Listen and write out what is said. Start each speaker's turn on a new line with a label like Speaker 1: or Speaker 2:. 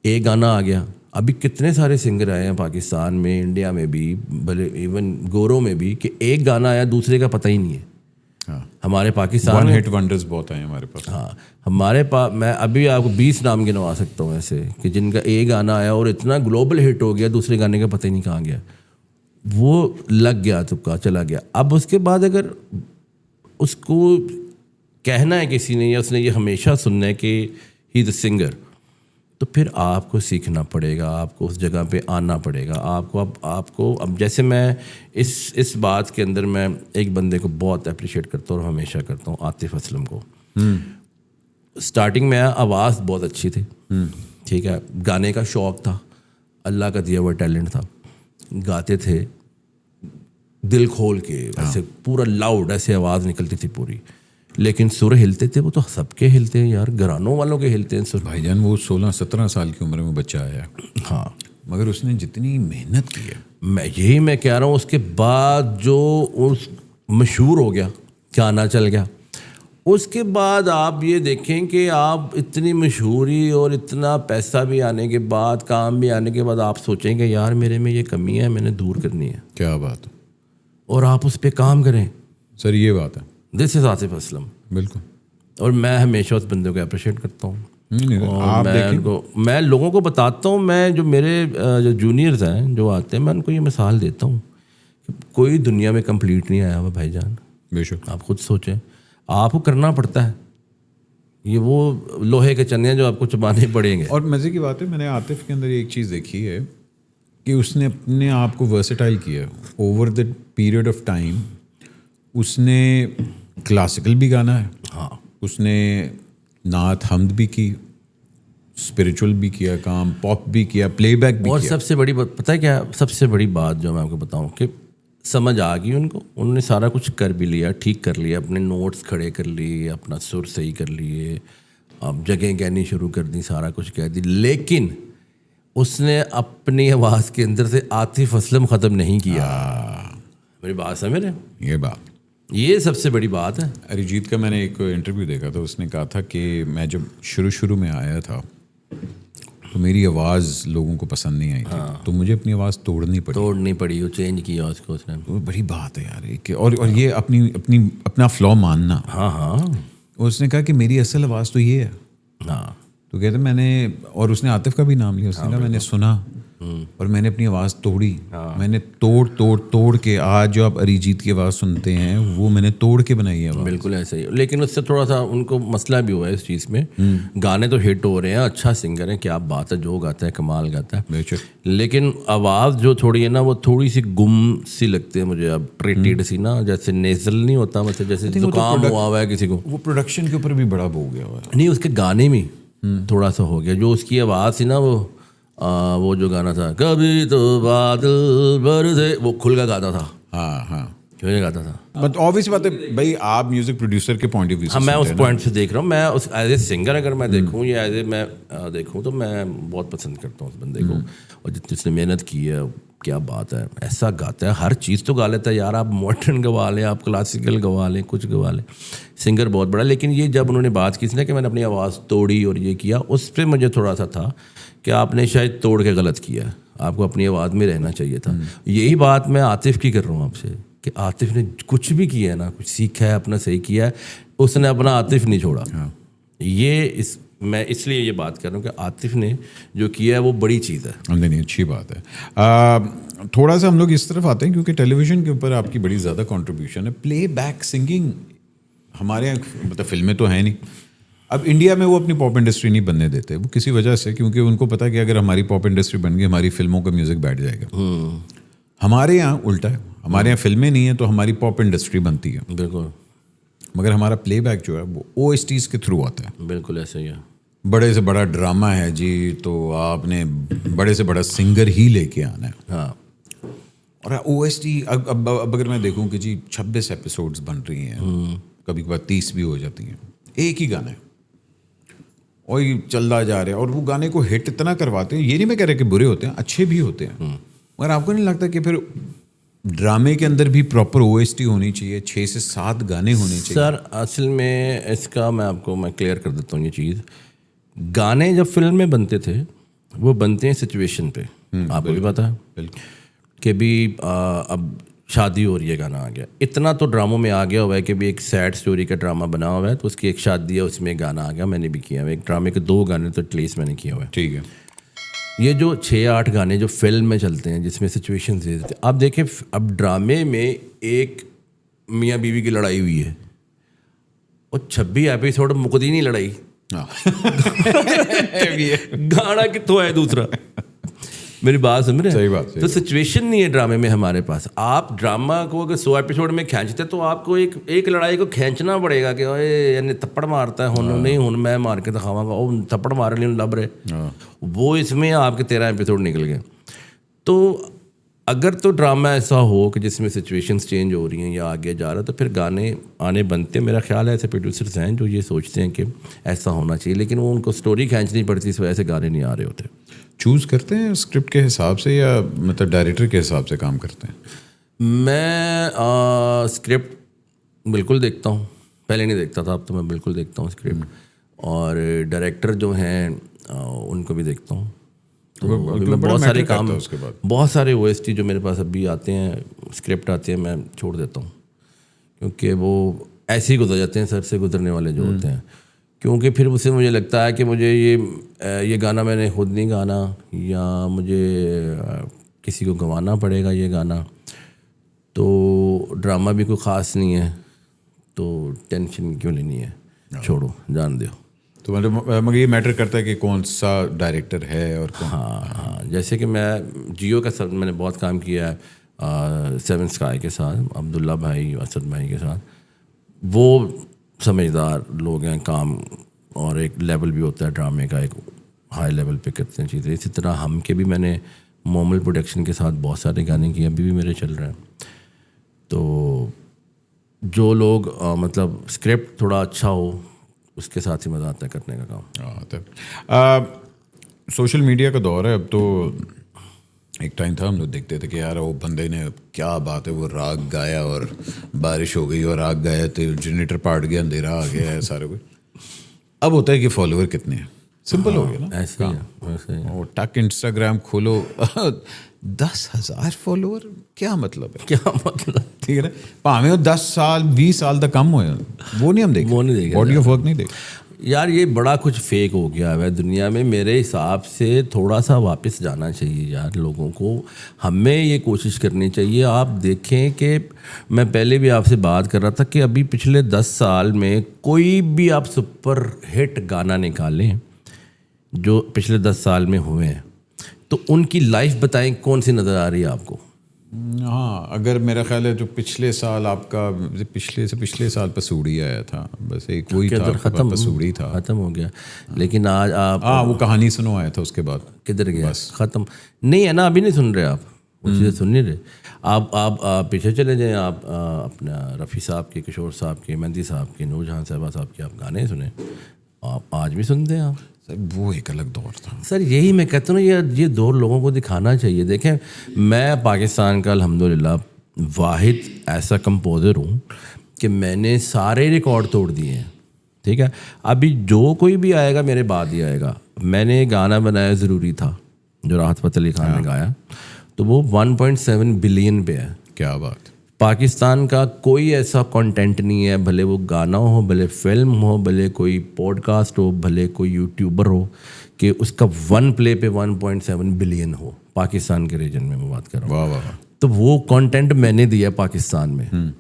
Speaker 1: ایک گانا آ گیا. ابھی کتنے سارے سنگر آئے ہیں پاکستان میں, انڈیا میں بھی, بھلے ایون گوروں میں بھی, کہ ایک گانا آیا دوسرے کا پتہ ہی نہیں ہے. ہمارے پاکستان
Speaker 2: ون ہٹ ونڈرز بہت آئے ہیں ہمارے پاس.
Speaker 1: ہاں ہمارے پاس, میں ابھی آپ کو 20 نام گنوا سکتا ہوں ایسے کہ جن کا ایک گانا آیا اور اتنا گلوبل ہٹ ہو گیا, دوسرے گانے کا پتہ ہی نہیں کہاں گیا, وہ لگ گیا, چپکا چلا گیا. اب اس کے بعد اگر اس کو کہنا ہے کسی نے, یا اس نے یہ ہمیشہ سننا ہے کہ ہی از اے سنگر, تو پھر آپ کو سیکھنا پڑے گا, آپ کو اس جگہ پہ آنا پڑے گا. آپ کو اب جیسے میں اس بات کے اندر میں ایک بندے کو بہت اپریشیٹ کرتا ہوں اور ہمیشہ کرتا ہوں, عاطف اسلم کو. اسٹارٹنگ میں آواز بہت اچھی تھی, ٹھیک ہے, گانے کا شوق تھا, اللہ کا دیا ہوا ٹیلنٹ تھا, گاتے تھے دل کھول کے, ایسے پورا لاؤڈ ایسے آواز نکلتی تھی پوری, لیکن سر ہلتے تھے وہ تو سب کے ہلتے ہیں یار, گھرانوں والوں کے ہلتے ہیں سر.
Speaker 2: بھائی جان وہ 16-17 سال کی عمر میں بچہ آیا,
Speaker 1: ہاں,
Speaker 2: مگر اس نے جتنی محنت کی ہے,
Speaker 1: میں کہہ رہا ہوں. اس کے بعد جو مشہور ہو گیا, گانا چل گیا, اس کے بعد آپ یہ دیکھیں کہ آپ اتنی مشہوری اور اتنا پیسہ بھی آنے کے بعد, کام بھی آنے کے بعد, آپ سوچیں کہ یار میرے میں یہ کمی ہے, میں نے دور کرنی ہے.
Speaker 2: کیا بات ہے,
Speaker 1: اور آپ اس پہ کام کریں.
Speaker 2: سر یہ بات ہے,
Speaker 1: دس از عاطف اسلم.
Speaker 2: بالکل.
Speaker 1: اور میں ہمیشہ اس بندے کو اپریشیٹ کرتا ہوں.
Speaker 2: آپ
Speaker 1: میں لوگوں کو بتاتا ہوں, میں جو میرے جو جونیئرز ہیں جو آتے ہیں, میں ان کو یہ مثال دیتا ہوں کہ کوئی دنیا میں کمپلیٹ نہیں آیا ہوا بھائی جان.
Speaker 2: بے شک
Speaker 1: آپ خود سوچیں, آپ کو کرنا پڑتا ہے. یہ وہ لوہے کے چنے ہیں جو آپ کو چبانے پڑیں گے.
Speaker 2: اور مزے کی بات ہے, میں نے عاطف کے اندر ایک چیز دیکھی ہے کہ اس نے اپنے آپ کو ورسٹائل کیا over the period of time. اس نے کلاسیکل بھی گانا ہے,
Speaker 1: ہاں,
Speaker 2: اس نے نعت حمد بھی کی, اسپریچول بھی کیا کام, پاپ بھی کیا, پلے بیک بھی
Speaker 1: اور
Speaker 2: کیا.
Speaker 1: سب سے بڑی بات پتہ ہے کیا, سب سے بڑی بات جو میں آپ کو بتاؤں کہ سمجھ آ گئی ان کو, انہوں نے سارا کچھ کر بھی لیا, ٹھیک کر لیا, اپنے نوٹس کھڑے کر لیے, اپنا سر صحیح کر لیے, اب جگہیں کہنی شروع کر دی, سارا کچھ کہہ دی, لیکن اس نے اپنی آواز کے اندر سے عاطف اسلم ختم نہیں کیا. میری بات سمجھ رہے ہیں؟
Speaker 2: یہ بات,
Speaker 1: یہ سب سے بڑی بات ہے.
Speaker 2: اریجیت کا میں نے ایک انٹرویو دیکھا تھا, اس نے کہا تھا کہ میں جب شروع میں آیا تھا تو میری آواز لوگوں کو پسند نہیں آئی تھی, تو مجھے اپنی آواز توڑنی پڑی,
Speaker 1: وہ چینج کیا اس کو اس نے.
Speaker 2: وہ بڑی بات ہے یار, اور یہ اپنا فلا ماننا.
Speaker 1: ہاں,
Speaker 2: اس نے کہا کہ میری اصل آواز تو یہ ہے.
Speaker 1: ہاں,
Speaker 2: تو کہتے میں نے, اور اس نے عاطف کا بھی نام لیا, اس نے کہا میں نے سنا اور میں نے اپنی آواز توڑی. میں نے توڑ کے آج جو آپ اریجیت کی آواز سنتے ہیں وہ میں نے توڑ کے بنائی ہے.
Speaker 1: بالکل ایسا ہی. لیکن اس سے تھوڑا سا ان کو مسئلہ بھی ہوا ہے اس چیز میں. گانے تو ہٹ ہو رہے ہیں, اچھا سنگر ہے, کیا بات ہے, جو گاتا ہے کمال گاتا ہے, لیکن آواز جو تھوڑی ہے نا, وہ تھوڑی سی گم سی لگتی ہے مجھے, اب ٹریٹیڈ سی نا, جیسے نیزل نہیں ہوتا, مطلب جیسے زکام ہوا ہوا ہے کسی کو.
Speaker 2: وہ پروڈکشن کے اوپر بھی بڑا ہو گیا ہوا ہے.
Speaker 1: نہیں, اس کے گانے میں تھوڑا سا ہو گیا. جو اس کی آواز تھی نا, وہ جو گانا تھا کبھی تو بادل برسے, وہ کھل کا گاتا تھا.
Speaker 2: ہاں
Speaker 1: گاتا تھا.
Speaker 2: بٹ آبویس بات ہے بھائی, آپ میوزک پروڈیوسر کے پوائنٹ آف ویو سے,
Speaker 1: میں اس پوائنٹ سے دیکھ رہا ہوں. میں اس ایز اے سنگر اگر میں دیکھوں یا ایز اے میں دیکھوں تو میں بہت پسند کرتا ہوں اس بندے کو, اور جتنی اس نے محنت کی ہے, کیا بات ہے, ایسا گاتا ہے, ہر چیز تو گا لیتا ہے یار. آپ ماڈرن گوا لیں, آپ کلاسیکل گوا لیں, کچھ گوا لیں, سنگر بہت بڑا. لیکن یہ جب انہوں نے بات کی تھی نا کہ میں نے اپنی آواز توڑی اور یہ کیا, اس پہ مجھے تھوڑا سا تھا کہ آپ نے شاید توڑ کے غلط کیا, آپ کو اپنی آواز میں رہنا چاہیے تھا. یہی بات میں عاطف کی کر رہا ہوں آپ سے کہ عاطف نے کچھ بھی کیا ہے نا, کچھ سیکھا ہے, اپنا صحیح کیا ہے, اس نے اپنا عاطف نہیں چھوڑا. یہ میں اس لیے یہ بات کر رہا ہوں کہ عاطف نے جو کیا ہے وہ بڑی چیز ہے.
Speaker 2: نہیں, اچھی بات ہے. تھوڑا سا ہم لوگ اس طرف آتے ہیں کیونکہ ٹیلی ویژن کے اوپر آپ کی بڑی زیادہ کنٹریبیوشن ہے. پلے بیک سنگنگ ہمارے یہاں مطلب فلمیں تو ہیں نہیں. اب انڈیا میں وہ اپنی پاپ انڈسٹری نہیں بننے دیتے, وہ کسی وجہ سے, کیونکہ ان کو پتا کہ اگر ہماری پاپ انڈسٹری بن گئی ہماری فلموں کا میوزک بیٹھ جائے گا. ہمارے یہاں الٹا ہے, ہمارے یہاں فلمیں نہیں ہیں تو ہماری پاپ انڈسٹری بنتی ہے.
Speaker 1: بالکل.
Speaker 2: مگر ہمارا پلے بیک جو ہے وہ OSTs کے تھرو آتا ہے.
Speaker 1: بالکل ایسا ہی ہے.
Speaker 2: بڑے سے بڑا ڈرامہ ہے جی, تو آپ نے بڑے سے بڑا سنگر ہی لے کے آنا ہے.
Speaker 1: ہاں,
Speaker 2: اور OST اب اگر میں دیکھوں کہ جی 26 ایپیسوڈز بن رہی ہیں, کبھی کبھار 30 بھی ہو جاتی ہیں, ایک ہی گانا ہے اور چلتا جا رہا ہے, اور وہ گانے کو ہٹ اتنا کرواتے ہیں. یہ نہیں میں کہہ رہا کہ برے ہوتے ہیں, اچھے بھی ہوتے ہیں, مگر آپ کو نہیں لگتا کہ پھر ڈرامے کے اندر بھی پراپر OST ہونی چاہیے, 6 سے 7 گانے ہونے چاہیے؟
Speaker 1: سر اصل میں اس کا میں آپ کو کلیئر کر دیتا ہوں یہ چیز. گانے جب فلم میں بنتے تھے وہ بنتے ہیں سچویشن پہ. آپ کو بھی پتا ہے کہ بھی اب شادی ہو رہی ہے, گانا آ گیا. اتنا تو ڈراموں میں آ گیا ہوا ہے کہ بھی ایک سیڈ سٹوری کا ڈرامہ بنا ہوا ہے, تو اس کی ایک شادی ہے, اس میں گانا آ گیا. میں نے بھی کیا ہوا ایک ڈرامے کے 2 گانے تو ایٹ لیسٹ میں نے کیا ہوا ہے.
Speaker 2: ٹھیک ہے.
Speaker 1: یہ جو 6-8 گانے جو فلم میں چلتے ہیں جس میں سچویشن دے دیتے ہیں, آپ دیکھیں اب ڈرامے میں ایک میاں بیوی کی لڑائی ہوئی ہے اور 26 ایپیسوڈ مکتی نہیں لڑائی, گانا کتوں ہے دوسرا. میری بات سمجھ رہے ہیں؟
Speaker 2: صحیح بات.
Speaker 1: تو سچویشن نہیں ہے ڈرامے میں ہمارے پاس. آپ ڈرامہ کو اگر 100 ایپیسوڈ میں کھینچتے تو آپ کو ایک لڑائی کو کھینچنا پڑے گا کہ یعنی تھپڑ مارتا ہے ہن نہیں, ہن میں مار کے دکھاواں گا, وہ تھپڑ مار لیے لب رہے, وہ اس میں آپ کے 13 ایپیسوڈ نکل گئے. تو اگر تو ڈرامہ ایسا ہو کہ جس میں سچویشنز چینج ہو رہی ہیں یا آگے جا رہا ہے, تو پھر گانے آنے بنتے ہیں. میرا خیال ہے ایسے پروڈیوسرز ہیں جو یہ سوچتے ہیں کہ ایسا ہونا چاہیے, لیکن وہ ان کو اسٹوری کھینچنی پڑتی, اس وجہ سے گانے نہیں آ رہے ہوتے.
Speaker 2: چوز کرتے ہیں اسکرپٹ کے حساب سے یا مطلب ڈائریکٹر کے حساب سے کام کرتے ہیں؟
Speaker 1: میں اسکرپٹ بالکل دیکھتا ہوں, پہلے نہیں دیکھتا تھا, اب تو میں بالکل دیکھتا ہوں اسکرپٹ. اور ڈائریکٹر جو ہیں ان کو بھی دیکھتا ہوں. تو میں بہت سارے کام, بہت سارے OST جو میرے پاس ابھی آتے ہیں, اسکرپٹ آتے ہیں, میں چھوڑ دیتا ہوں, کیونکہ وہ ایسے ہی گزر جاتے ہیں, سر سے گزرنے والے جو ہوتے ہیں. کیونکہ پھر اس سے مجھے لگتا ہے کہ مجھے یہ گانا میں نے خود نہیں گانا, یا مجھے کسی کو گوانا پڑے گا یہ گانا, تو ڈرامہ بھی کوئی خاص نہیں ہے, تو ٹینشن کیوں لینی ہے, چھوڑو, جان دو. تو
Speaker 2: مگر یہ میٹر کرتا ہے کہ کون سا ڈائریکٹر ہے اور کون.
Speaker 1: ہاں, جیسے کہ میں جیو کا ساتھ میں نے بہت کام کیا ہے, 7 اسکائی کے ساتھ, عبداللہ بھائی, اسد بھائی کے ساتھ. وہ سمجھدار لوگ ہیں, کام اور ایک لیول بھی ہوتا ہے ڈرامے کا, ایک ہائی لیول پہ کرتے ہیں چیزیں. اسی طرح ہم کے بھی میں نے مومل پروڈکشن کے ساتھ بہت سارے گانے کیے, ابھی بھی میرے چل رہے ہیں. تو جو لوگ مطلب اسکرپٹ تھوڑا اچھا ہو اس کے ساتھ ہی مزہ آتا ہے کرنے کا کام.
Speaker 2: سوشل میڈیا کا دور ہے اب, تو ایک ٹائم تھا ہم لوگ دیکھتے تھے کہ یار وہ بندے نے کیا بات ہے, وہ راگ گایا اور بارش ہو گئی, اور راگ گایا تو جنریٹر پاٹ گیا, اندھیرا آ گیا ہے, سارے کوئی. اب ہوتا ہے کہ فالوور کتنے ہیں, سمپل ہو گیا نا,
Speaker 1: ایسے ہی.
Speaker 2: اور ٹک انسٹاگرام کھولو 10,000 فالوور, کیا مطلب ہے,
Speaker 1: کیا مطلب,
Speaker 2: ٹھیک ہے نا. پاویں 10 سال 20 سال تک کم ہوئے, وہ نہیں ہم دیکھیں, باڈی آف ورک نہیں دیکھیں.
Speaker 1: یار یہ بڑا کچھ فیک ہو گیا ہے دنیا میں. میرے حساب سے تھوڑا سا واپس جانا چاہیے یار لوگوں کو. ہمیں یہ کوشش کرنی چاہیے. آپ دیکھیں کہ میں پہلے بھی آپ سے بات کر رہا تھا کہ ابھی پچھلے 10 سال میں کوئی بھی آپ سپر ہٹ گانا نکالیں جو پچھلے 10 سال میں ہوئے ہیں, تو ان کی لائف بتائیں کون سی نظر آ رہی ہے آپ کو.
Speaker 2: ہاں, اگر میرا خیال ہے جو پچھلے سال آپ کا پچھلے سال پسوڑی آیا تھا, بس ایک وہی تھا, ختم پسوڑی تھا,
Speaker 1: ختم ہو گیا. لیکن آج آپ
Speaker 2: وہ کہانی سنو آیا تھا, اس کے بعد
Speaker 1: کدھر گیا, ختم نہیں ہے نا, ابھی نہیں سن رہے آپ, وہ چیزیں سن نہیں رہے. آپ پیچھے چلے جائیں, آپ اپنا رفیع صاحب کے, کشور صاحب کے, مہندی صاحب کے, نور جہاں صاحبہ صاحب کے آپ گانے سنیں, آپ آج بھی سنتے ہیں آپ.
Speaker 2: وہ ایک الگ دور تھا
Speaker 1: سر. یہی میں کہتا ہوں, یہ دور لوگوں کو دکھانا چاہیے. دیکھیں میں پاکستان کا الحمدللہ واحد ایسا کمپوزر ہوں کہ میں نے سارے ریکارڈ توڑ دیے ہیں, ٹھیک ہے. ابھی جو کوئی بھی آئے گا میرے بعد ہی آئے گا. میں نے گانا بنایا ضروری تھا جو راحت فتح علی خان نے گایا, تو وہ 1.7 بلین پہ ہے.
Speaker 2: کیا بات.
Speaker 1: پاکستان کا کوئی ایسا کنٹینٹ نہیں ہے, بھلے وہ گانا ہو, بھلے فلم ہو, بھلے کوئی پوڈ کاسٹ ہو, بھلے کوئی یوٹیوبر ہو, کہ اس کا 1 پلے پہ 1.7 بلین ہو. پاکستان کے ریجن میں میں بات کر رہا ہوں.
Speaker 2: واہ واہ.
Speaker 1: تو وہ کنٹینٹ میں نے دیا پاکستان میں,